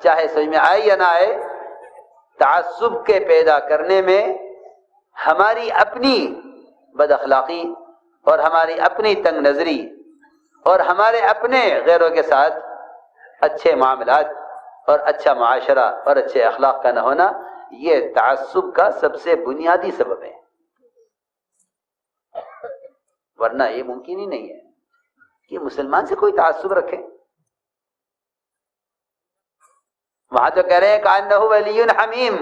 چاہے سمجھ میں آئے یا نہ آئے، تعصب کے پیدا کرنے میں ہماری اپنی بد اخلاقی اور ہماری اپنی تنگ نظری اور ہمارے اپنے غیروں کے ساتھ اچھے معاملات اور اچھا معاشرہ اور اچھے اخلاق کا نہ ہونا، یہ تعصب کا سب سے بنیادی سبب ہے۔ ورنہ یہ ممکن ہی نہیں ہے کہ مسلمان سے کوئی تعصب رکھے۔ وہاں تو کہہ رہے ہیں کأنہ ولی حمیم،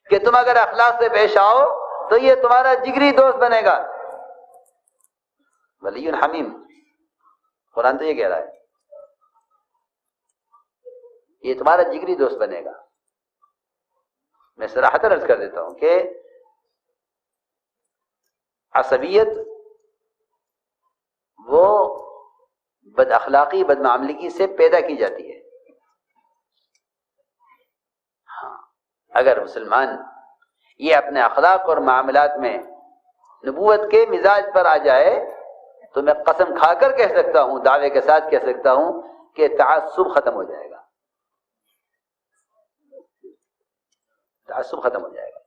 کہ تم اگر اخلاق سے پیش آؤ تو یہ تمہارا جگری دوست بنے گا۔ ولی حمیم، قرآن تو یہ کہہ رہا ہے، یہ تمہارا جگری دوست بنے گا۔ میں صراحتاً عرض کر دیتا ہوں کہ عصبیت وہ بد اخلاقی بد معاملگی سے پیدا کی جاتی ہے۔ ہاں، اگر مسلمان یہ اپنے اخلاق اور معاملات میں نبوت کے مزاج پر آ جائے تو میں قسم کھا کر کہہ سکتا ہوں، دعوے کے ساتھ کہہ سکتا ہوں کہ تعصب ختم ہو جائے گا، تعصب ختم ہو جائے گا۔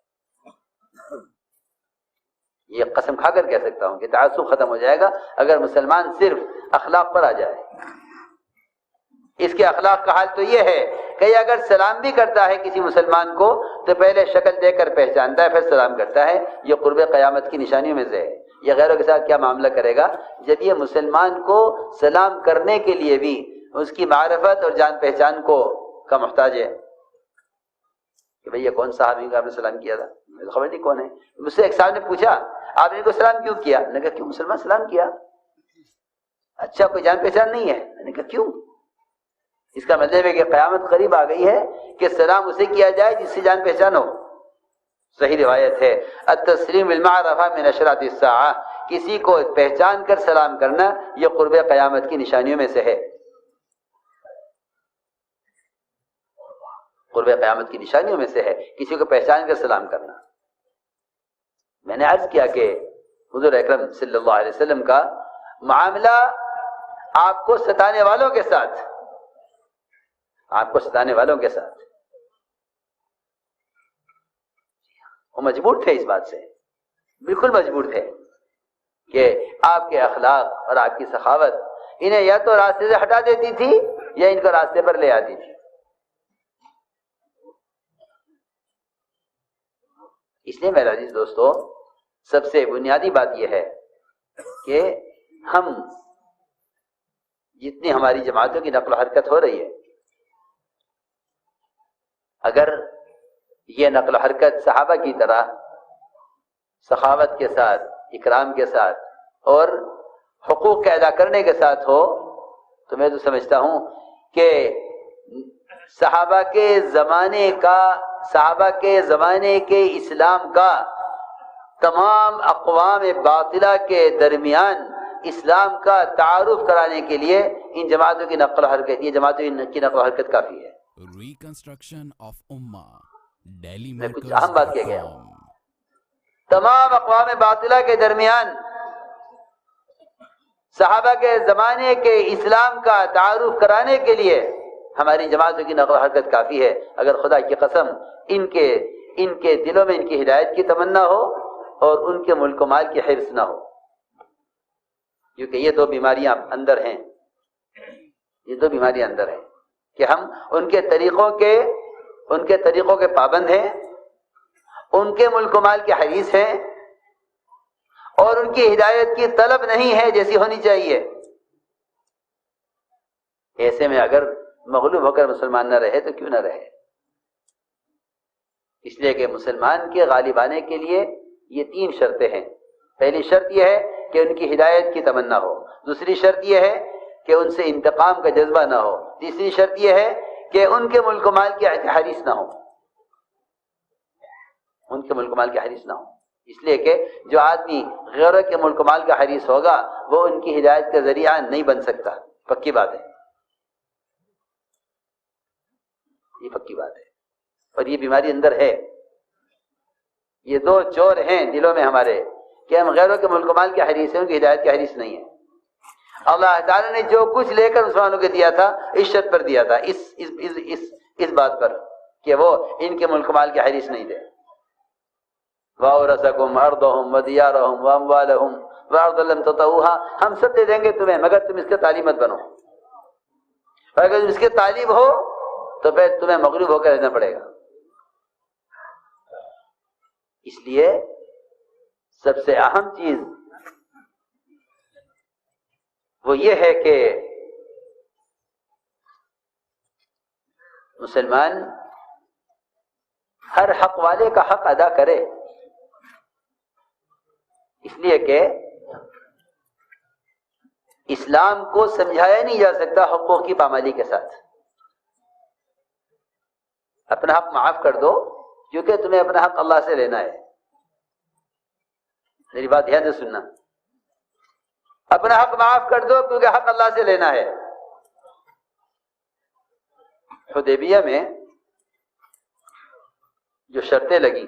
یہ قسم کھا کر کہہ سکتا ہوں کہ تعصب ختم ہو جائے گا اگر مسلمان صرف اخلاق پر آ جائے۔ اس کے اخلاق کا حال تو یہ ہے کہ یہ اگر سلام بھی کرتا ہے کسی مسلمان کو تو پہلے شکل دیکھ کر پہچانتا ہے، پھر سلام کرتا ہے۔ یہ قرب قیامت کی نشانیوں میں سے ہے۔ یہ غیروں کے ساتھ کیا معاملہ کرے گا جب یہ مسلمان کو سلام کرنے کے لیے بھی اس کی معرفت اور جان پہچان کا محتاج ہے کہ بھئی یہ کون صحابی کا آپ نے سلام کیا تھا؟ مجھے خبر نہیں کون ہے۔ مجھ سے ایک صاحب نے پوچھا آپ نے ان کو سلام کیوں کیا؟ میں نے کہا کیوں مسلمان سلام کیا؟ اچھا کوئی جان پہچان نہیں ہے؟ میں نے کہا کیوں؟ اس کا مطلب ہے کہ قیامت قریب آ گئی ہے کہ سلام اسے کیا جائے جس سے جان پہچان ہو۔ صحیح روایت ہے التسلیم بالمعرفہ من اشراط الساعہ، کسی کو پہچان کر سلام کرنا یہ قرب قیامت کی نشانیوں میں سے ہے۔ قرب قیامت کی نشانیوں میں سے ہے کسی کو پہچان کر سلام کرنا۔ میں نے عرض کیا کہ حضور اکرم صلی اللہ علیہ وسلم کا معاملہ آپ کو ستانے والوں کے ساتھ، آپ کو ستانے والوں کے ساتھ، وہ مجبور تھے اس بات سے، بالکل مجبور تھے کہ آپ کے اخلاق اور آپ کی سخاوت انہیں یا تو راستے سے ہٹا دیتی تھی یا ان کو راستے پر لے آتی تھی۔ اس لیے میرے عزیز دوستو، سب سے بنیادی بات یہ ہے کہ ہم جتنی ہماری جماعتوں کی نقل و حرکت ہو رہی ہے، اگر یہ نقل و حرکت صحابہ کی طرح سخاوت کے ساتھ، اکرام کے ساتھ اور حقوق کے ادا کرنے کے ساتھ ہو تو میں تو سمجھتا ہوں کہ صحابہ کے زمانے کے اسلام کا تمام اقوام باطلہ کے درمیان اسلام کا تعارف کرانے کے لیے ان جماعتوں کی نقل و حرکت، یہ جماعتوں کی نقل و حرکت کافی ہے۔ ریکنسٹرکشن آف امہ ڈیلی میں کچھ اہم بات کہہ گیا ہوں۔ تمام اقوام باطلہ کے درمیان صحابہ کے زمانے کے اسلام کا تعارف کرانے کے لیے ہماری جماعتوں کی نقل و حرکت کافی ہے۔ اگر خدا کی قسم ان کے دلوں میں ان کی ہدایت کی تمنا ہو اور ان کے ملک و مال کی حرص نہ ہو، کیونکہ یہ دو بیماریاں اندر ہیں، یہ دو بیماریاں اندر ہیں کہ ہم ان کے طریقوں کے پابند ہیں، ان کے ملک و مال کے حریص ہیں اور ان کی ہدایت کی طلب نہیں ہے جیسی ہونی چاہیے۔ ایسے میں اگر مغلوب ہو کر مسلمان نہ رہے تو کیوں نہ رہے؟ اس لیے کہ مسلمان کے غالب آنے کے لیے یہ 3 شرطیں ہیں۔ پہلی شرط یہ ہے کہ ان کی ہدایت کی تمنا ہو، دوسری شرط یہ ہے کہ ان سے انتقام کا جذبہ نہ ہو، تیسری شرط یہ ہے کہ ان کے ملک و مال کی حریص نہ ہو، ان کے ملک و مال کی حریص نہ ہو۔ اس لیے کہ جو آدمی غیروں کے ملک و مال کا حریص ہوگا وہ ان کی ہدایت کا ذریعہ نہیں بن سکتا، پکی بات ہے، یہ پکی بات ہے۔ اور یہ بیماری اندر ہے، یہ 2 چور ہیں دلوں میں ہمارے کہ ہم غیروں کے ملک و مال کے حریص ہیں، ان کی ہدایت کے حریص نہیں ہیں۔ اللہ تعالیٰ نے جو کچھ لے کر مسلمانوں کو دیا تھا اس شرط پر دیا تھا، اس بات پر کہ وہ ان کے ملک مال کے حریص نہیں تھے. وَأَوْرَثَكُمْ أَرْضَهُمْ وَدِيَارَهُمْ وَأَمْوَالَهُمْ وَأَرْضًا لَمْ تَطَئُوهَا، ہم سب دے دیں گے تمہیں مگر تم اس کے طالب مت بنو. اگر تم اس کے طالب ہو تو پھر تمہیں مغلوب ہو کر رہنا پڑے گا. اس لیے سب سے اہم چیز وہ یہ ہے کہ مسلمان ہر حق والے کا حق ادا کرے، اس لیے کہ اسلام کو سمجھایا نہیں جا سکتا حقوق کی پامالی کے ساتھ. اپنا حق معاف کر دو کیونکہ تمہیں اپنا حق اللہ سے لینا ہے. میری بات دھیان سے سننا، اپنا حق معاف کر دو کیونکہ حق اللہ سے لینا ہے. حدیبیہ میں جو شرطیں لگی،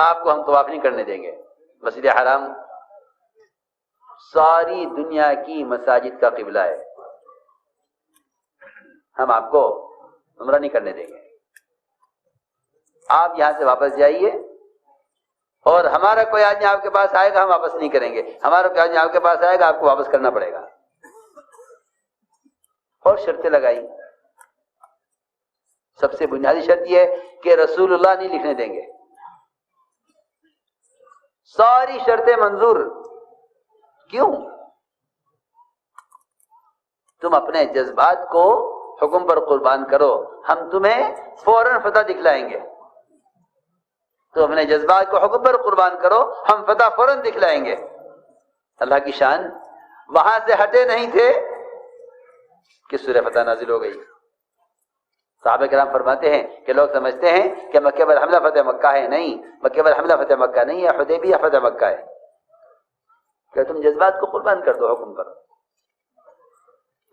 آپ کو ہم طواف نہیں کرنے دیں گے، مسجد حرام ساری دنیا کی مساجد کا قبلہ ہے، ہم آپ کو عمرہ نہیں کرنے دیں گے، آپ یہاں سے واپس جائیے، اور ہمارا کوئی آدمی آپ کے پاس آئے گا ہم واپس نہیں کریں گے، ہمارا کوئی آدمی آپ کے پاس آئے گا آپ کو واپس کرنا پڑے گا. اور شرطیں لگائی. سب سے بنیادی شرط یہ ہے کہ رسول اللہ نہیں لکھنے دیں گے. ساری شرطیں منظور. کیوں؟ تم اپنے جذبات کو حکم پر قربان کرو، ہم تمہیں فوراً فتح دکھلائیں گے. تو اپنے جذبات کو حکم پر قربان کرو، ہم فتح فوراً دکھلائیں گے. اللہ کی شان وہاں سے ہٹے نہیں تھے کہ سورہ فتح نازل ہو گئی. صحابہ کرام فرماتے ہیں کہ لوگ سمجھتے ہیں کہ مکہ پر حملہ فتح مکہ ہے. نہیں، مکہ پر حملہ فتح مکہ نہیں ہے، حدیبیہ فتح مکہ ہے. کہ تم جذبات کو قربان کر دو حکم پر،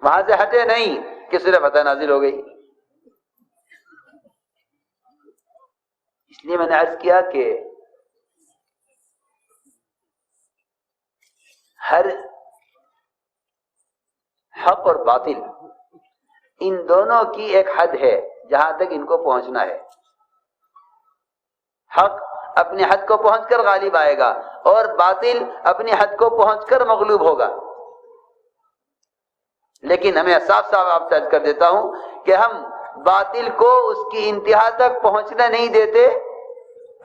وہاں سے ہٹے نہیں کہ سورہ فتح نازل ہو گئی. اس لیے میں نے عرض کیا کہ ہر حق اور باطل ان دونوں کی ایک حد ہے جہاں تک ان کو پہنچنا ہے. حق اپنی حد کو پہنچ کر غالب آئے گا اور باطل اپنی حد کو پہنچ کر مغلوب ہوگا. لیکن ہمیں صاف صاف آپ سے عرض کر دیتا ہوں کہ ہم باطل کو اس کی انتہا تک پہنچنا نہیں دیتے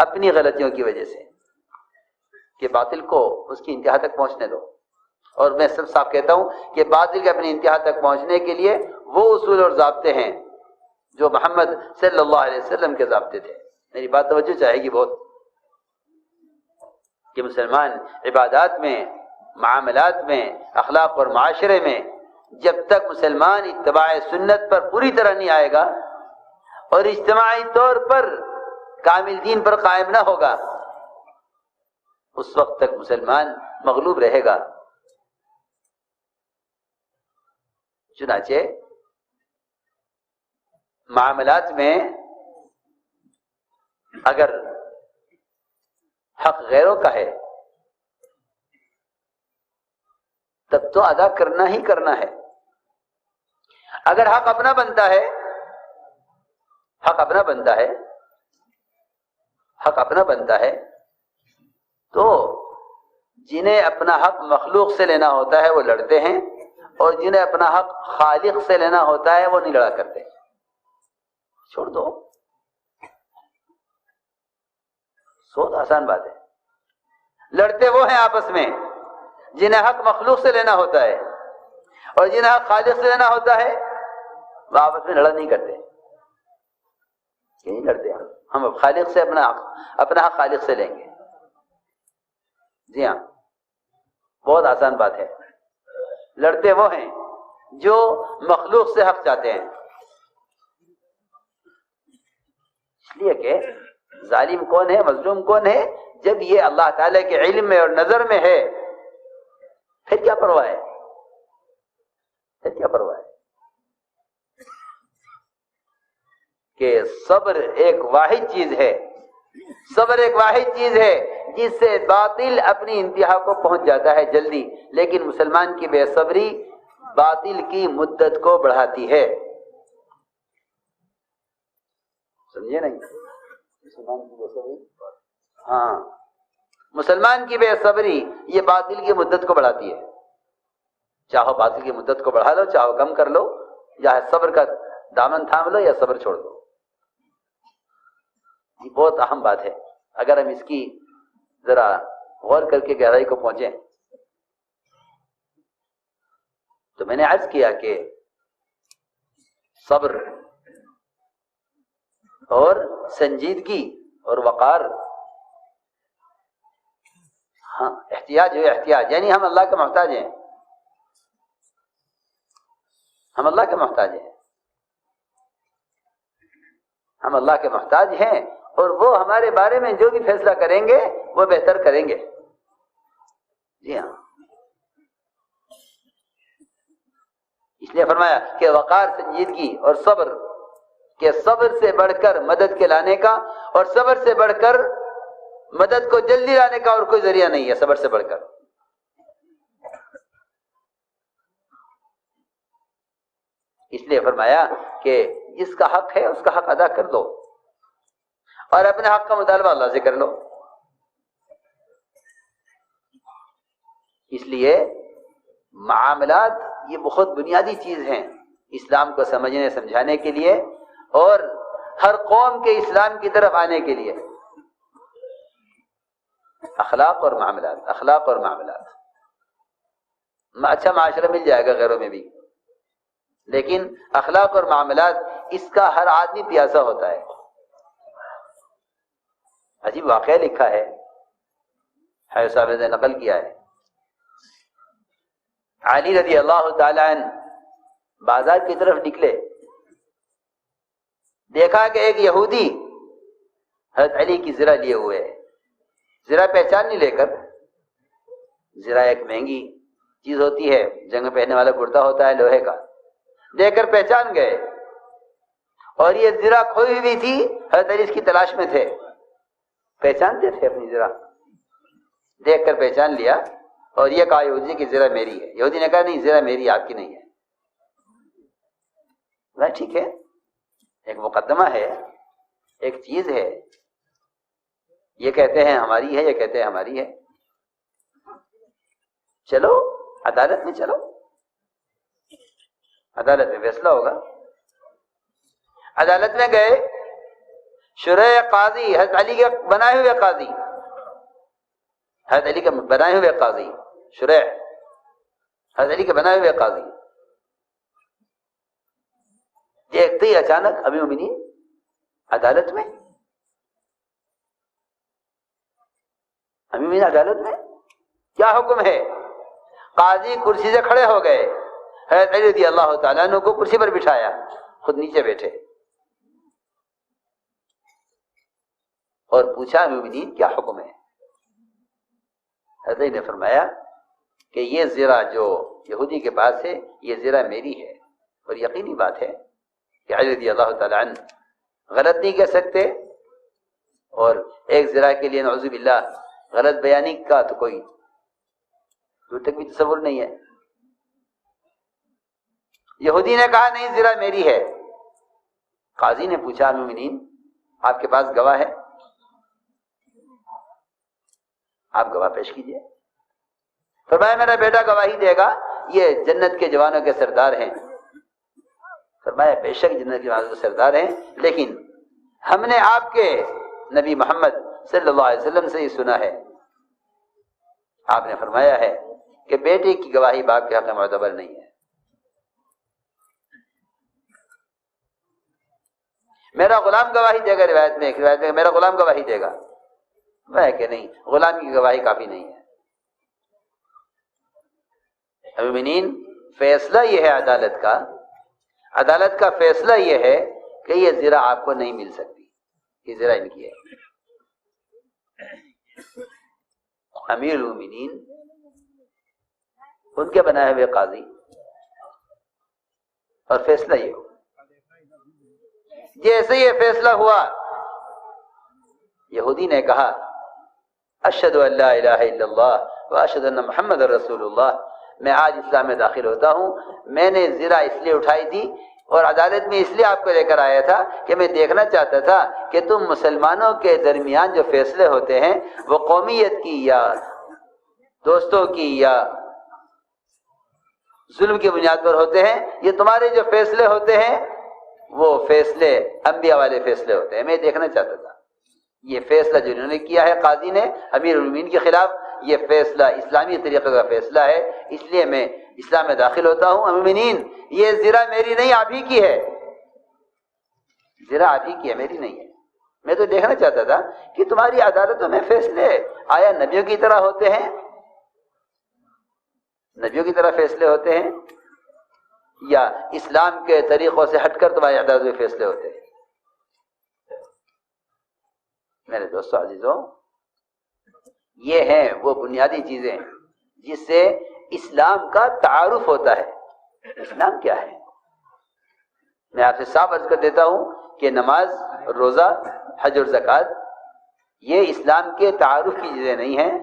اپنی غلطیوں کی وجہ سے، کہ باطل کو اس کی انتہا تک پہنچنے دو. اور میں سب صاف کہتا ہوں کہ باطل کے اپنی انتہا تک پہنچنے کے لیے وہ اصول اور ضابطے ہیں جو محمد صلی اللہ علیہ وسلم کے ضابطے تھے. میری بات توجہ چاہے گی بہت، کہ مسلمان عبادات میں، معاملات میں، اخلاق اور معاشرے میں جب تک مسلمان اتباع سنت پر پوری طرح نہیں آئے گا اور اجتماعی طور پر کامل دین پر قائم نہ ہوگا، اس وقت تک مسلمان مغلوب رہے گا. چنانچہ معاملات میں اگر حق غیروں کا ہے تب تو ادا کرنا ہی کرنا ہے. اگر حق اپنا بنتا ہے، حق اپنا بنتا ہے، حق اپنا بنتا ہے، تو جنہیں اپنا حق مخلوق سے لینا ہوتا ہے وہ لڑتے ہیں، اور جنہیں اپنا حق خالق سے لینا ہوتا ہے وہ نہیں لڑا کرتے. چھوڑ دو، سوچ آسان بات ہے. لڑتے وہ ہیں آپس میں جنہیں حق مخلوق سے لینا ہوتا ہے، اور جنہیں حق خالق سے لینا ہوتا ہے وہ آپس میں لڑا نہیں کرتے. کہ نہیں لڑتے، ہم اب خالق سے اپنا حق خالق سے لیں گے. جی ہاں، بہت آسان بات ہے. لڑتے وہ ہیں جو مخلوق سے حق چاہتے ہیں. اس لیے کہ ظالم کون ہے، مظلوم کون ہے؟ جب یہ اللہ تعالیٰ کے علم میں اور نظر میں ہے پھر کیا پرواہ ہے، پھر کیا پرواہ ہے. کہ صبر ایک واحد چیز ہے، صبر ایک واحد چیز ہے جس سے باطل اپنی انتہا کو پہنچ جاتا ہے جلدی، لیکن مسلمان کی بے صبری باطل کی مدت کو بڑھاتی ہے. سمجھے نہیں؟ مسلمان کی بے صبری، ہاں، مسلمان کی بے صبری یہ باطل کی مدت کو بڑھاتی ہے. چاہو باطل کی مدت کو بڑھا لو، چاہو کم کر لو، یا صبر کا دامن تھام لو یا صبر چھوڑ دو. یہ بہت اہم بات ہے. اگر ہم اس کی ذرا غور کر کے گہرائی کو پہنچیں تو میں نے عرض کیا کہ صبر اور سنجیدگی اور وقار، ہاں احتیاج ہو، احتیاج یعنی ہم اللہ کے محتاج ہیں، ہم اللہ کے محتاج ہیں، ہم اللہ کے محتاج ہیں، اور وہ ہمارے بارے میں جو بھی فیصلہ کریں گے وہ بہتر کریں گے. جی ہاں، اس لیے فرمایا کہ وقار، سنجیدگی اور صبر، کہ صبر سے بڑھ کر مدد کے لانے کا اور صبر سے بڑھ کر مدد کو جلدی لانے کا اور کوئی ذریعہ نہیں ہے صبر سے بڑھ کر. اس لیے فرمایا کہ جس کا حق ہے اس کا حق ادا کر دو اور اپنے حق کا مطالبہ اللہ سے کر لو. اس لیے معاملات یہ بہت بنیادی چیز ہیں اسلام کو سمجھنے سمجھانے کے لیے اور ہر قوم کے اسلام کی طرف آنے کے لیے. اخلاق اور معاملات، اخلاق اور معاملات. اچھا معاشرہ مل جائے گا غیروں میں بھی، لیکن اخلاق اور معاملات اس کا ہر آدمی پیاسا ہوتا ہے. عجیب واقعہ لکھا ہے، حافظ صاحب نے نقل کیا ہے. علی رضی اللہ تعالی عنہ بازار کی طرف نکلے، دیکھا کہ ایک یہودی حضرت علی کی زرہ لیے ہوئے ہے. زرہ پہچان نہیں لے کر، زرہ ایک مہنگی چیز ہوتی ہے، جنگ میں پہننے والا کرتا ہوتا ہے لوہے کا، دیکھ کر پہچان گئے. اور یہ زرہ کھوئی ہوئی تھی، حضرت علی اس کی تلاش میں تھے، پہچانتے تھے اپنی زرہ، دیکھ کر پہچان لیا اور یہ کہا یہودی کی زرہ میری ہے. یہودی نے کہا نہیں، زرہ میری، آپ کی نہیں ہے. ٹھیک ہے، ایک مقدمہ ہے، ایک چیز ہے، یہ کہتے ہیں ہماری ہے، یہ کہتے ہیں ہماری ہے. چلو عدالت میں، چلو عدالت میں فیصلہ ہوگا. عدالت میں گئے، شرح قاضی، حضرت علی کے بنائے ہوئے قاضی، حضرت علی کے بنائے ہوئے قاضی، شرح حضرت علی کے بنائے ہوئے قاضی، دیکھتے ہی اچانک امیر المومنین عدالت میں، امیر المومنین عدالت میں، کیا حکم ہے؟ قاضی کرسی سے کھڑے ہو گئے، حضرت علی رضی اللہ تعالیٰ عنہ کو کرسی پر بٹھایا، خود نیچے بیٹھے اور پوچھا امیر المومنین کیا حکم ہے؟ حضرت علی نے فرمایا کہ یہ زرہ جو یہودی کے پاس ہے یہ زرہ میری ہے. اور یقینی بات ہے کہ علی رضی اللہ تعالیٰ عنہ غلط نہیں کہہ سکتے، اور ایک زرہ کے لیے نعوذ باللہ غلط بیانی کا تو کوئی دور تک بھی تصور نہیں ہے. یہودی نے کہا نہیں، زرہ میری ہے. قاضی نے پوچھا امیر المومنین آپ کے پاس گواہ ہے؟ آپ گواہ پیش کیجئے. فرمایا میرا بیٹا گواہی دے گا، یہ جنت کے جوانوں کے سردار ہیں. فرمایا بے شک جنت کے جوانوں کے سردار ہیں، لیکن ہم نے آپ کے نبی محمد صلی اللہ علیہ وسلم سے یہ سنا ہے. آپ نے فرمایا ہے کہ بیٹے کی گواہی باپ کے حق میں معتبر نہیں ہے. میرا غلام گواہی دے گا، روایت میں میرا غلام گواہی دے گا. میں کہ نہیں، غلام کی گواہی کافی نہیں ہے. مومنین فیصلہ یہ ہے عدالت کا فیصلہ یہ ہے کہ یہ زرہ آپ کو نہیں مل سکتی، یہ زرہ ان کی ہے. امیر المومنین ان کے بنائے ہوئے قاضی، اور فیصلہ یہ ہو. جیسے یہ فیصلہ ہوا، یہودی نے کہا اشہد ان لا الہ الا اللہ و اشہد ان محمد رسول اللہ، میں آج اسلام میں داخل ہوتا ہوں. میں نے زرہ اس لیے اٹھائی تھی اور عدالت میں اس لیے آپ کو لے کر آیا تھا کہ میں دیکھنا چاہتا تھا کہ تم مسلمانوں کے درمیان جو فیصلے ہوتے ہیں وہ قومیت کی یا دوستوں کی یا ظلم کی بنیاد پر ہوتے ہیں، یہ تمہارے جو فیصلے ہوتے ہیں وہ فیصلے انبیاء والے فیصلے ہوتے ہیں. میں دیکھنا چاہتا تھا یہ فیصلہ جو انہوں نے کیا ہے قاضی نے امیر المومنین کے خلاف، یہ فیصلہ اسلامی طریقے کا فیصلہ ہے، اس لیے میں اسلام میں داخل ہوتا ہوں. مومنین، یہ زرہ میری نہیں آپ ہی کی ہے، زرہ آپ ہی کی ہے، میری نہیں ہے. میں تو دیکھنا چاہتا تھا کہ تمہاری عدالتوں میں فیصلے آیا نبیوں کی طرح ہوتے ہیں، نبیوں کی طرح فیصلے ہوتے ہیں یا اسلام کے طریقوں سے ہٹ کر تمہاری عدالت میں فیصلے ہوتے ہیں. میرے دوستو عزیزوں، یہ ہیں وہ بنیادی چیزیں جس سے اسلام کا تعارف ہوتا ہے. اسلام کیا ہے؟ میں آپ سے صاف عرض کر دیتا ہوں کہ نماز، روزہ، حج اور زکوٰۃ یہ اسلام کے تعارف کی چیزیں نہیں ہیں،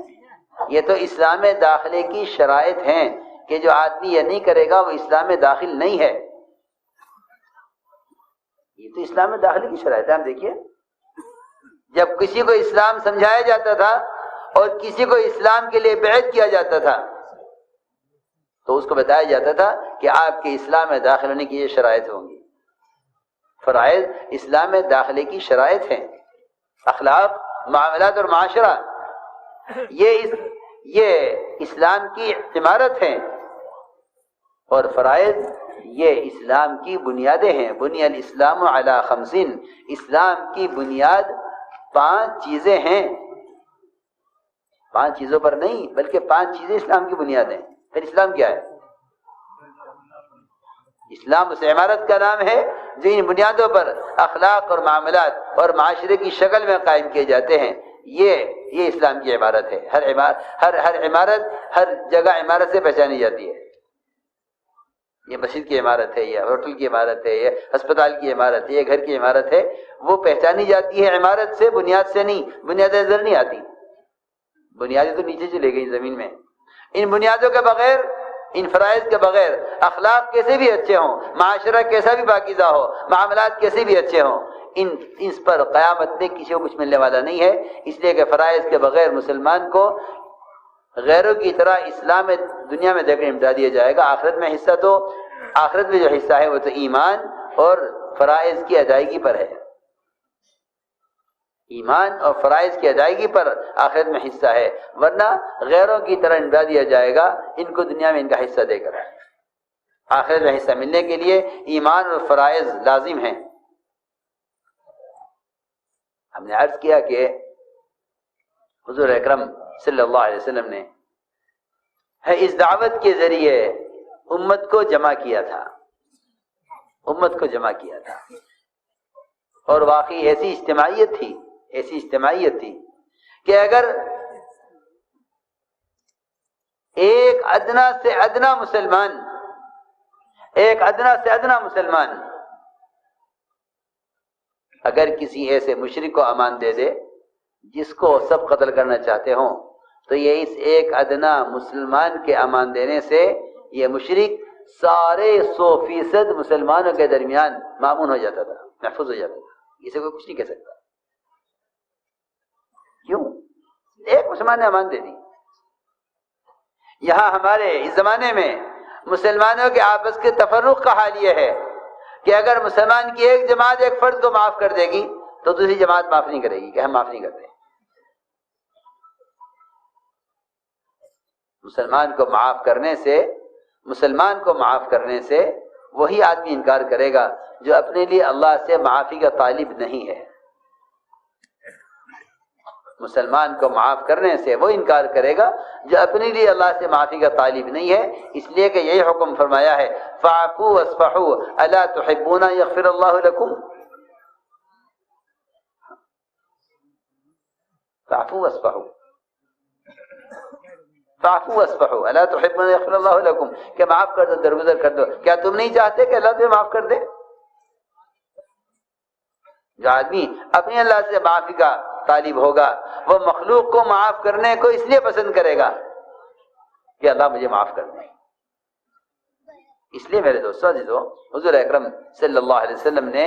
یہ تو اسلام میں داخلے کی شرائط ہیں کہ جو آدمی یہ نہیں کرے گا وہ اسلام میں داخل نہیں ہے. یہ تو اسلام میں داخلے کی شرائط ہے. ہم دیکھیے، جب کسی کو اسلام سمجھایا جاتا تھا اور کسی کو اسلام کے لیے بیعت کیا جاتا تھا تو اس کو بتایا جاتا تھا کہ آپ کے اسلام میں داخل ہونے کی یہ شرائط ہوں گی. فرائض اسلام میں داخلے کی شرائط ہیں. اخلاق، معاملات اور معاشرہ یہ اسلام کی عمارت ہیں، اور فرائض یہ اسلام کی بنیادیں ہیں. بنی الاسلام علی خمسین، اسلام کی بنیاد 5 چیزیں ہیں. 5 چیزوں پر نہیں بلکہ 5 چیزیں اسلام کی بنیاد ہیں. پھر اسلام کیا ہے؟ اسلام اس عمارت کا نام ہے جو ان بنیادوں پر اخلاق اور معاملات اور معاشرے کی شکل میں قائم کیے جاتے ہیں. یہ اسلام کی عمارت ہے. ہر عمارت ہر جگہ عمارت سے پہچانی جاتی ہے. یہ مسجد کی عمارت ہے، یہ ہوٹل کی عمارت ہے، یہ ہسپتال کی عمارت ہے، یہ گھر کی عمارت ہے. وہ پہچانی جاتی ہے عمارت سے، بنیاد سے نہیں. بنیادیں نظر نہیں آتی، بنیادیں تو نیچے چلے گئی زمین میں. ان بنیادوں کے بغیر، ان فرائض کے بغیر اخلاق کیسے بھی اچھے ہوں، معاشرہ کیسا بھی پاکیزہ ہو، معاملات کیسے بھی اچھے ہوں، اس پر قیامت میں کسی کو کچھ ملنے والا نہیں ہے. اس لیے کہ فرائض کے بغیر مسلمان کو غیروں کی طرح اسلام میں دنیا میں دے کر نمٹا دیا جائے گا. آخرت میں جو حصہ ہے وہ تو ایمان اور فرائض کی ادائیگی پر ہے. ایمان اور فرائض کی ادائیگی پر آخرت میں حصہ ہے، ورنہ غیروں کی طرح نمٹا دیا جائے گا ان کو دنیا میں ان کا حصہ دے کر. آخرت میں حصہ ملنے کے لیے ایمان اور فرائض لازم ہیں. ہم نے عرض کیا کہ حضور اکرم صلی اللہ علیہ وسلم نے اس دعوت کے ذریعے امت کو جمع کیا تھا، امت کو جمع کیا تھا. اور واقعی ایسی اجتماعیت تھی کہ اگر ایک ادنا سے ادنا مسلمان اگر کسی ایسے مشرک کو امان دے دے جس کو سب قتل کرنا چاہتے ہوں، تو یہ اس ایک ادنا مسلمان کے امان دینے سے یہ مشرک سارے 100% مسلمانوں کے درمیان مامون ہو جاتا تھا، محفوظ ہو جاتا تھا. اسے کوئی کچھ نہیں کہہ سکتا. کیوں؟ ایک مسلمان نے امان دے دی. یہاں ہمارے اس زمانے میں مسلمانوں کے آپس کے تفرق کا حال یہ ہے کہ اگر مسلمان کی ایک جماعت ایک فرد کو معاف کر دے گی تو دوسری جماعت معاف نہیں کرے گی کہ ہم معاف نہیں کرتے. مسلمان کو معاف کرنے سے وہی آدمی انکار کرے گا جو اپنے لیے اللہ سے معافی کا طالب نہیں ہے. مسلمان کو معاف کرنے سے وہ انکار کرے گا جو اپنے لیے اللہ سے معافی کا طالب نہیں ہے. اس لیے کہ یہی حکم فرمایا ہے فاعفوا واصفحوا الا تحبون یغفر اللہ لکم. فاعفوا واصفحوا الا تحبون یغفر اللہ لکم، کہ معاف کر دو، درگزر کر دو. کیا تم نہیں چاہتے کہ اللہ تمہیں معاف کر دے؟ جو آدمی اپنی اللہ سے معافی کا طالب ہوگا وہ مخلوق کو معاف کرنے کو اس لیے پسند کرے گا کہ اللہ مجھے معاف کر دے. اس لیے میرے دوستو عزیزو، حضور اکرم صلی اللہ علیہ وسلم نے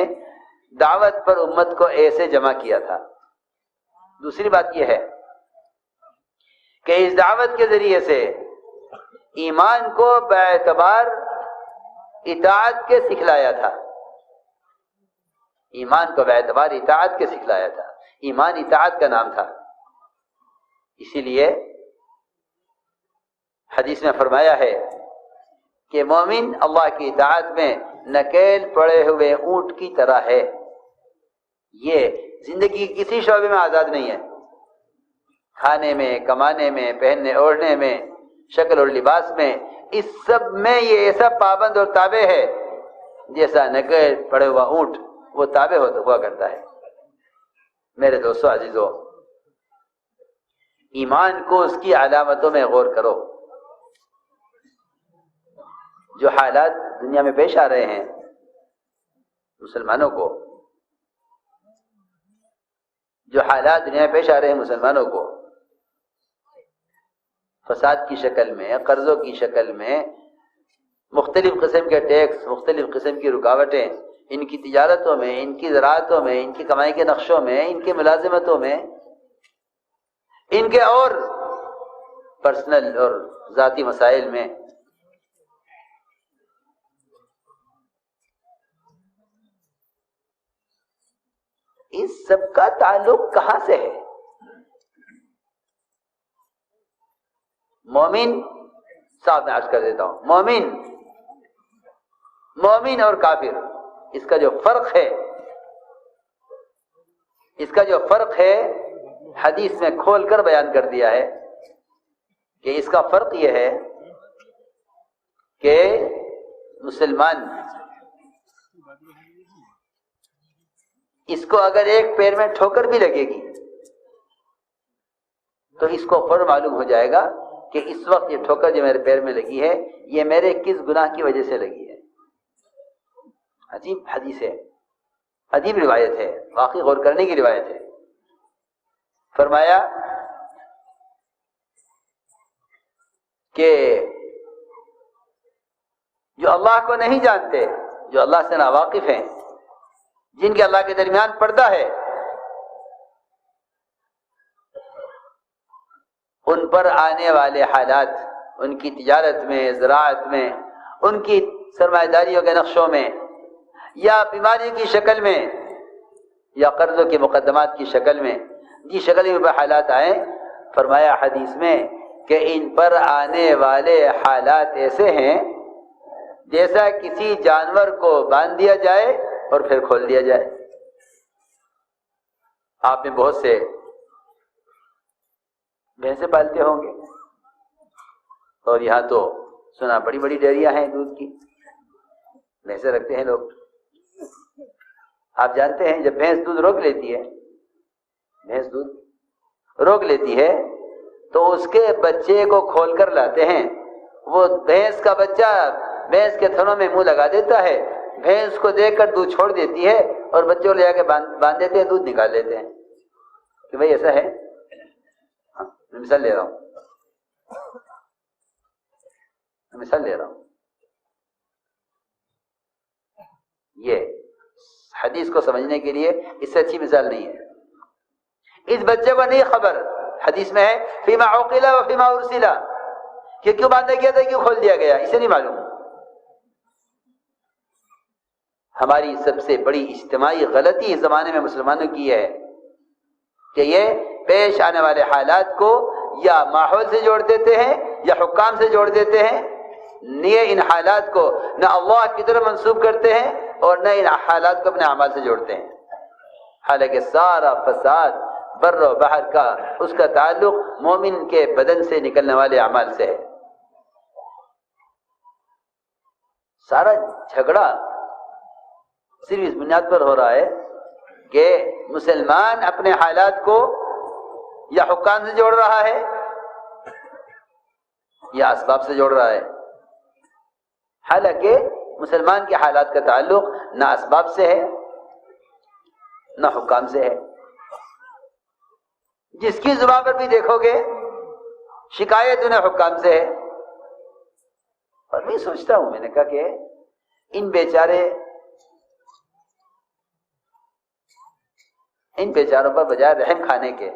دعوت پر امت کو ایسے جمع کیا تھا. دوسری بات یہ ہے کہ اس دعوت کے ذریعے سے ایمان کو باعتبار اطاعت کے سکھلایا تھا. ایمان کو باعتبار اطاعت کے سکھلایا تھا. ایمان اطاعت کا نام تھا. اسی لیے حدیث میں فرمایا ہے کہ مومن اللہ کی اطاعت میں نکیل پڑے ہوئے اونٹ کی طرح ہے. یہ زندگی کی کسی شعبے میں آزاد نہیں ہے. کھانے میں، کمانے میں، پہننے اوڑھنے میں، شکل اور لباس میں، اس سب میں یہ ایسا پابند اور تابع ہے جیسا نکیل پڑے ہوا اونٹ وہ تابع ہوا کرتا ہے. میرے دوستو عزیزو، ایمان کو اس کی علامتوں میں غور کرو. جو حالات دنیا میں پیش آ رہے ہیں مسلمانوں کو، جو حالات دنیا میں پیش آ رہے ہیں مسلمانوں کو، فساد کی شکل میں، قرضوں کی شکل میں، مختلف قسم کے ٹیکس، مختلف قسم کی رکاوٹیں ان کی تجارتوں میں، ان کی زراعتوں میں، ان کی کمائی کے نقشوں میں، ان کی ملازمتوں میں، ان کے اور پرسنل اور ذاتی مسائل میں، اس سب کا تعلق کہاں سے ہے؟ مومن، صاحب میں عرض کر دیتا ہوں، مومن اور کافر، اس کا جو فرق ہے حدیث میں کھول کر بیان کر دیا ہے کہ اس کا فرق یہ ہے کہ مسلمان اس کو اگر ایک پیر میں ٹھوکر بھی لگے گی تو اس کو فوراً معلوم ہو جائے گا کہ اس وقت یہ ٹھوکر جو میرے پیر میں لگی ہے یہ میرے کس گناہ کی وجہ سے لگی ہے. عجیب حدیث ہے، عجیب روایت ہے، واقعی غور کرنے کی روایت ہے. فرمایا کہ جو اللہ کو نہیں جانتے، جو اللہ سے ناواقف ہیں، جن کے اللہ کے درمیان پردہ ہے، ان پر آنے والے حالات، ان کی تجارت میں، زراعت میں، ان کی سرمایہ داریوں کے نقشوں میں، یا بیماری کی شکل میں، یا قرضوں کے مقدمات کی شکل میں، جس شکل میں حالات آئیں، فرمایا حدیث میں کہ ان پر آنے والے حالات ایسے ہیں جیسا کسی جانور کو باندھ دیا جائے اور پھر کھول دیا جائے. آپ میں بہت سے بھینسیں پالتے ہوں گے، اور یہاں تو سنا بڑی بڑی ڈیریاں ہیں دودھ کی، بھینسیں رکھتے ہیں لوگ. آپ جانتے ہیں جب بھینس دودھ روک لیتی ہے تو اس کے بچے کو کھول کر لاتے ہیں. وہ بھینس کا بچہ بھینس کے تھنوں میں منہ لگا دیتا ہے، بھینس کو دیکھ کر دودھ چھوڑ دیتی ہے اور بچے کو لے جا کے باندھ دیتے ہیں، دودھ نکال لیتے ہیں. کہ بھائی ایسا ہے، میں مثال لے رہا ہوں. یہ حدیث کو سمجھنے کے لیے اس سے اچھی مثال نہیں ہے. اس بچے کو نہیں خبر، حدیث میں ہے فیما عقل و فیما ارسل، کہ کیوں باندھا گیا تھا، کیوں کھول دیا گیا، اسے نہیں معلوم. ہماری سب سے بڑی اجتماعی غلطی اس زمانے میں مسلمانوں کی ہے کہ یہ پیش آنے والے حالات کو یا ماحول سے جوڑ دیتے ہیں یا حکام سے جوڑ دیتے ہیں. یہ ان حالات کو نہ اللہ کی طرف منسوب کرتے ہیں اور نہ ان حالات کو اپنے اعمال سے جوڑتے ہیں. حالانکہ سارا فساد بر و بحر کا، اس کا تعلق مومن کے بدن سے نکلنے والے اعمال سے ہے. سارا جھگڑا صرف اس بنیاد پر ہو رہا ہے کہ مسلمان اپنے حالات کو یا حکام سے جوڑ رہا ہے یا اسباب سے جوڑ رہا ہے. حالانکہ مسلمان کے حالات کا تعلق نہ اسباب سے ہے نہ حکام سے ہے. جس کی زبان پر بھی دیکھو گے شکایت انہیں حکام سے ہے. اور میں سوچتا ہوں، میں نے کہا کہ ان بیچاروں پر بجائے رحم کھانے کے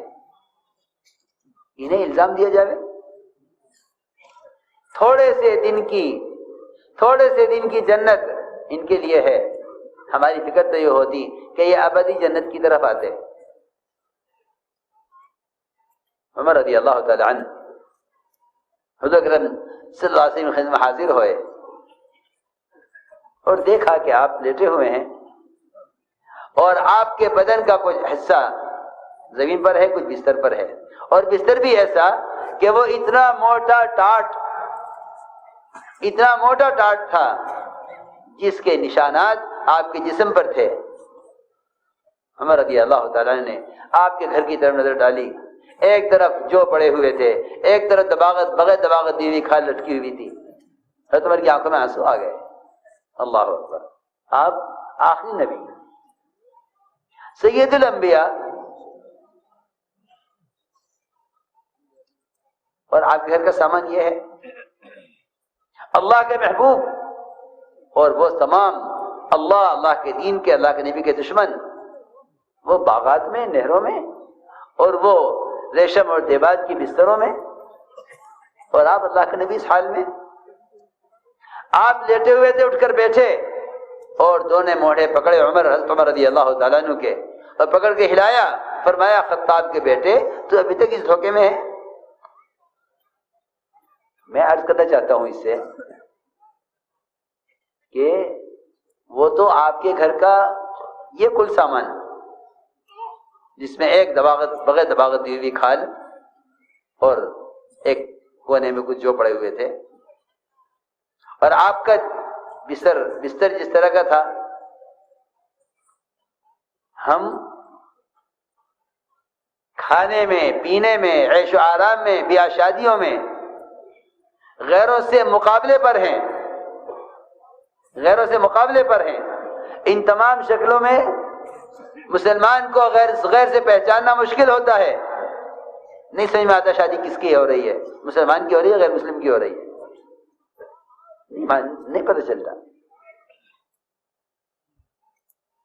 انہیں الزام دیا جائے. تھوڑے سے دن کی جنت ان کے لیے ہے. ہماری فکر تو یہ ہوتی کہ یہ ابدی جنت کی طرف آتے. عمر رضی اللہ تعالی عنہ حضور اکرم صلی اللہ علیہ وسلم کی خدمت حاضر ہوئے اور دیکھا کہ آپ لیٹے ہوئے ہیں اور آپ کے بدن کا کچھ حصہ زمین پر ہے، کچھ بستر پر ہے، اور بستر بھی ایسا کہ وہ اتنا موٹا ٹاٹ تھا جس کے نشانات آپ کے جسم پر تھے. عمر رضی اللہ تعالیٰ نے آپ کے گھر کی طرف نظر ڈالی. ایک طرف جو پڑے ہوئے تھے، ایک طرف بغیر دباغت دی ہوئی کھال لٹکی ہوئی تھی. حضرت عمر کی آنکھوں میں آنسو آ گئے. اللہ اکبر! آپ آخری نبی، سید الانبیاء، اور آپ کے گھر کا سامان یہ ہے. اللہ کے محبوب اور وہ تمام اللہ کے دین کے، اللہ کے نبی کے دشمن، وہ باغات میں، نہروں میں، اور وہ ریشم اور دیباج کی بستروں میں، اور آپ اللہ کے نبی اس حال میں. آپ لیٹے ہوئے تھے، اٹھ کر بیٹھے اور دونوں موڑے پکڑے حضرت عمر رضی اللہ تعالیٰ عنہ کے اور پکڑ کے ہلایا. فرمایا خطاب کے بیٹے تو ابھی تک اس دھوکے میں ہے. میں عرض کرنا چاہتا ہوں اس سے کہ وہ تو آپ کے گھر کا یہ کل سامان جس میں ایک بغیر دباغت دی ہوئی کھال اور ایک کونے میں کچھ جو پڑے ہوئے تھے، اور آپ کا بستر جس طرح کا تھا. ہم کھانے میں، پینے میں، عیش و آرام میں، بیاہ شادیوں میں غیروں سے مقابلے پر ہیں. ان تمام شکلوں میں مسلمان کو غیر سے پہچاننا مشکل ہوتا ہے. نہیں سمجھ میں آتا شادی کس کی ہو رہی ہے، مسلمان کی ہو رہی ہے، غیر مسلم کی ہو رہی ہے، نہیں پتہ چلتا.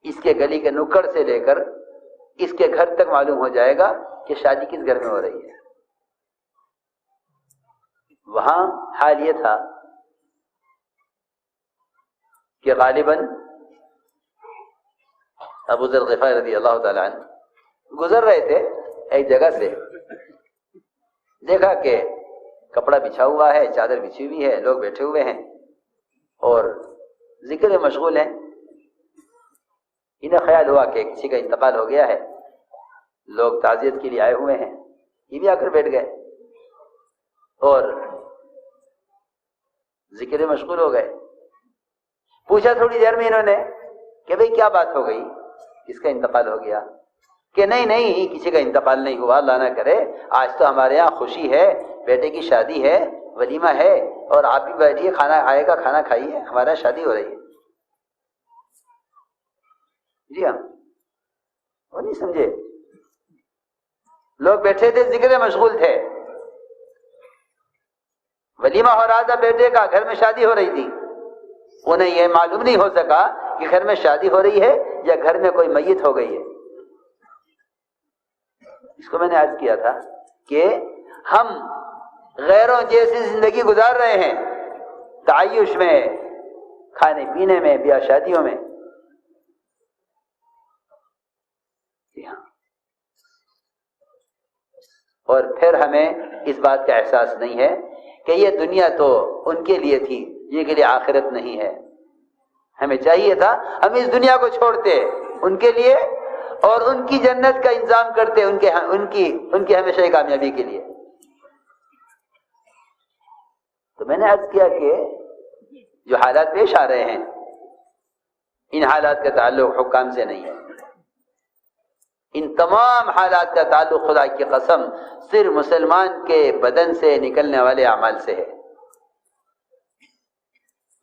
اس کے گلی کے نکڑ سے لے کر اس کے گھر تک معلوم ہو جائے گا کہ شادی کس گھر میں ہو رہی ہے. وہاں حال یہ تھا کہ غالباً ابو ذر غفاری رضی اللہ تعالیٰ عنہ گزر رہے تھے ایک جگہ سے. دیکھا کہ کپڑا بچھا ہوا ہے، چادر بچھی ہوئی ہے، لوگ بیٹھے ہوئے ہیں اور ذکر میں مشغول ہیں. انہیں خیال ہوا کہ کسی کا انتقال ہو گیا ہے، لوگ تعزیت کے لیے آئے ہوئے ہیں. یہ بھی آ کر بیٹھ گئے اور ذکر میں مشغول ہو گئے. پوچھا تھوڑی دیر میں انہوں نے کہ بھئی کیا بات ہو گئی، کس کا انتقال ہو گیا؟ کہ نہیں کسی کا انتقال نہیں ہوا، اللہ نہ کرے. آج تو ہمارے یہاں خوشی ہے، بیٹے کی شادی ہے، ولیمہ ہے، اور آپ بھی بیٹھیے، کھانا آئے گا، کھانا کھائیے، ہمارا شادی ہو رہی ہے. جی ہاں، وہ نہیں سمجھے. لوگ بیٹھے تھے، ذکر میں مشغول تھے، ولیمہ ہو رہا تھا بیٹے کا، گھر میں شادی ہو رہی تھی. انہیں یہ معلوم نہیں ہو سکا کہ گھر میں شادی ہو رہی ہے یا گھر میں کوئی میت ہو گئی ہے. اس کو میں نے عرض کیا تھا کہ ہم غیروں جیسی زندگی گزار رہے ہیں، تعیش میں، کھانے پینے میں، بیاہ شادیوں میں. جی ہاں، اور پھر ہمیں اس بات کا احساس نہیں ہے کہ یہ دنیا تو ان کے لیے تھی، یہ کے لیے آخرت نہیں ہے. ہمیں چاہیے تھا ہم اس دنیا کو چھوڑتے ان کے لیے اور ان کی جنت کا انتظام کرتے ان کی ہمیشہ کی کامیابی کے لیے. تو میں نے عرض کیا کہ جو حالات پیش آ رہے ہیں ان حالات کا تعلق حکام سے نہیں ہے. ان تمام حالات کا تعلق خدا کی قسم صرف مسلمان کے بدن سے نکلنے والے اعمال سے ہے.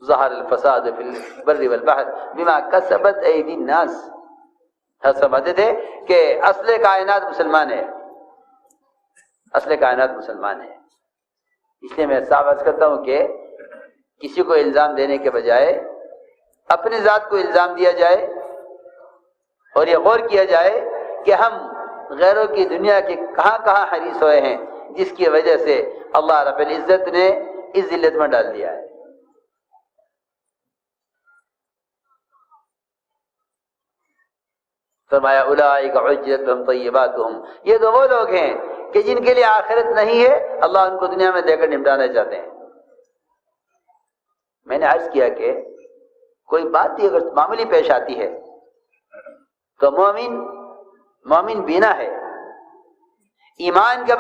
ظہر الفساد فی البر والبحر بما کسبت ایدی الناس. سمجھتے تھے کہ اصل کائنات مسلمان ہے، اصل کائنات مسلمان ہے. اس لیے میں صاف عرض کرتا ہوں کہ کسی کو الزام دینے کے بجائے اپنی ذات کو الزام دیا جائے اور یہ غور کیا جائے کہ ہم غیروں کی دنیا کے کہاں کہاں حریص ہوئے ہیں جس کی وجہ سے اللہ رب العزت نے اس ذلت میں ڈال دیا ہے. فرمایا اولئک عجلت لهم طیباتهم، یہ تو وہ لوگ ہیں کہ جن کے لیے آخرت نہیں ہے، اللہ ان کو دنیا میں دے کر نمٹانا چاہتے ہیں. میں نے عرض کیا کہ کوئی بات بھی اگر معمولی پیش آتی ہے تو مومن بینا ہے. ایمان کے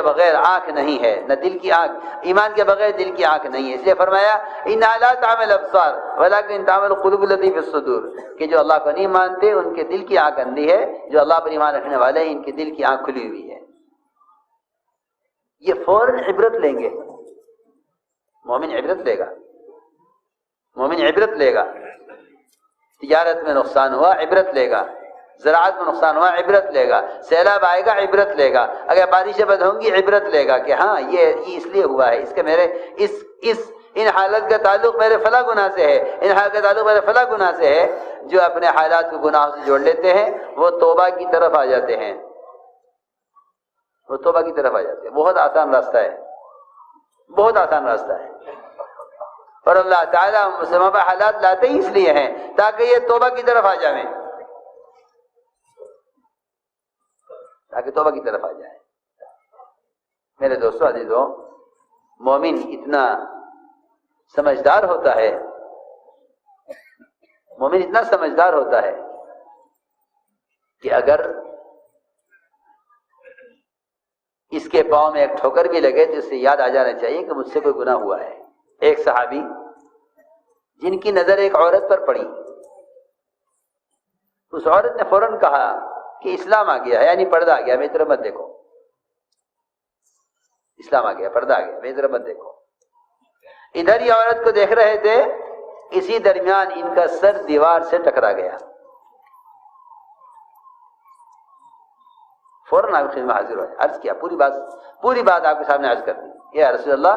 بغیر آنکھ نہیں ہے، نہ دل کی آنکھ. ایمان کے بغیر دل کی آنکھ نہیں ہے. اس لیے فرمایا انھا لا تعمل الابصار ولکن تعمل القلوب التي في الصدور، کہ جو اللہ کو نہیں مانتے ان کے دل کی آنکھ اندھی ہے، جو اللہ پر ایمان رکھنے والے ہیں ان کے دل کی آنکھ کھلی ہوئی ہے. یہ فوراً عبرت لیں گے. مومن عبرت لے گا. تجارت میں نقصان ہوا عبرت لے گا، زراعت میں نقصان ہوا عبرت لے گا، سیلاب آئے گا عبرت لے گا، اگر بارشیں بند ہوں گی عبرت لے گا کہ ہاں یہ اس لیے ہوا ہے، اس کے میرے ان حالت کا تعلق میرے فلاں گناہ سے ہے، ان حالت کا تعلق میرے فلاں گناہ سے ہے. جو اپنے حالات کو گناہوں سے جوڑ لیتے ہیں وہ توبہ کی طرف آ جاتے ہیں. بہت آسان راستہ ہے. اور اللہ تعالیٰ مسلمان پر حالات لاتے ہی اس لیے ہیں تاکہ یہ توبہ کی طرف آ جائیں. میرے دوستو عزیزو، مومن اتنا سمجھدار ہوتا ہے کہ اگر اس کے پاؤں میں ایک ٹھوکر بھی لگے تو اسے یاد آ جانا چاہیے کہ مجھ سے کوئی گناہ ہوا ہے. ایک صحابی جن کی نظر ایک عورت پر پڑی، اس عورت نے فوراً کہا کہ اسلام آ گیا ہے، یعنی پردہ آ گیا، میری طرف مت دیکھو. اسلام آ گیا، پردہ آ گیا، میری طرف مت دیکھو. ادھر یہ عورت کو دیکھ رہے تھے، اسی درمیان ان کا سر دیوار سے ٹکرا گیا. فوراً آپ کے خدمت حاضر ہوئے، عرض کیا، پوری بات آپ کے سامنے عرض کر دی. یا رسول اللہ،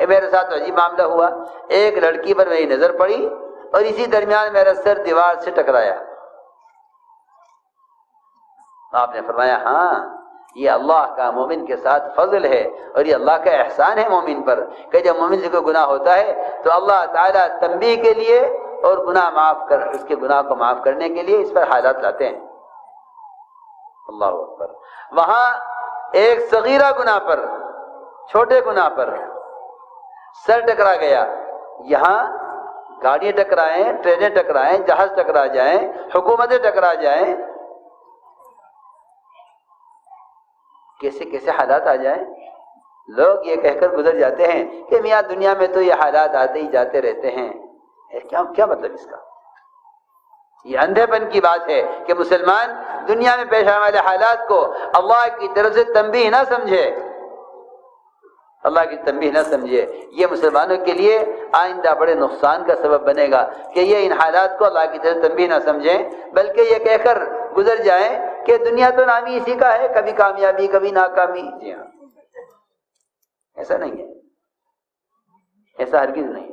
میرے ساتھ عجیب معاملہ ہوا. ایک لڑکی پر میری نظر پڑی اور اسی درمیان میرا سر دیوار سے ٹکرایا. آپ نے فرمایا ہاں، یہ اللہ کا مومن کے ساتھ فضل ہے اور یہ اللہ کا احسان ہے مومن پر کہ جب مومن سے کوئی گناہ ہوتا ہے تو اللہ تعالیٰ تنبیہ کے لیے اور اس کے گناہ کو معاف کرنے کے لیے اس پر حالات لاتے ہیں. اللہ اکبر. وہاں ایک صغیرہ گناہ پر، چھوٹے گناہ پر سر ٹکرا گیا، یہاں گاڑیاں ٹکرائیں، ٹرینیں ٹکرائیں، جہاز ٹکرا جائیں، حکومتیں ٹکرا جائیں، کیسے حالات آ جائیں. لوگ یہ کہہ کر گزر جاتے ہیں کہ میاں دنیا میں تو یہ حالات آتے ہی جاتے رہتے ہیں. کیا مطلب اس کا؟ یہ اندھے پن کی بات ہے کہ مسلمان دنیا میں پیش آنے والے حالات کو اللہ کی طرف سے تنبیہ نہ سمجھے. یہ مسلمانوں کے لیے آئندہ بڑے نقصان کا سبب بنے گا کہ یہ ان حالات کو اللہ کی طرف تنبیہ نہ سمجھیں، بلکہ یہ کہہ کر گزر جائیں کہ دنیا تو نامی اسی کا ہے، کبھی کامیابی کبھی ناکامی. جی ہاں، ایسا نہیں ہے، ایسا ہرگز نہیں ہے.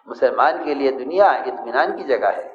مسلمان کے لیے دنیا اطمینان کی جگہ ہے.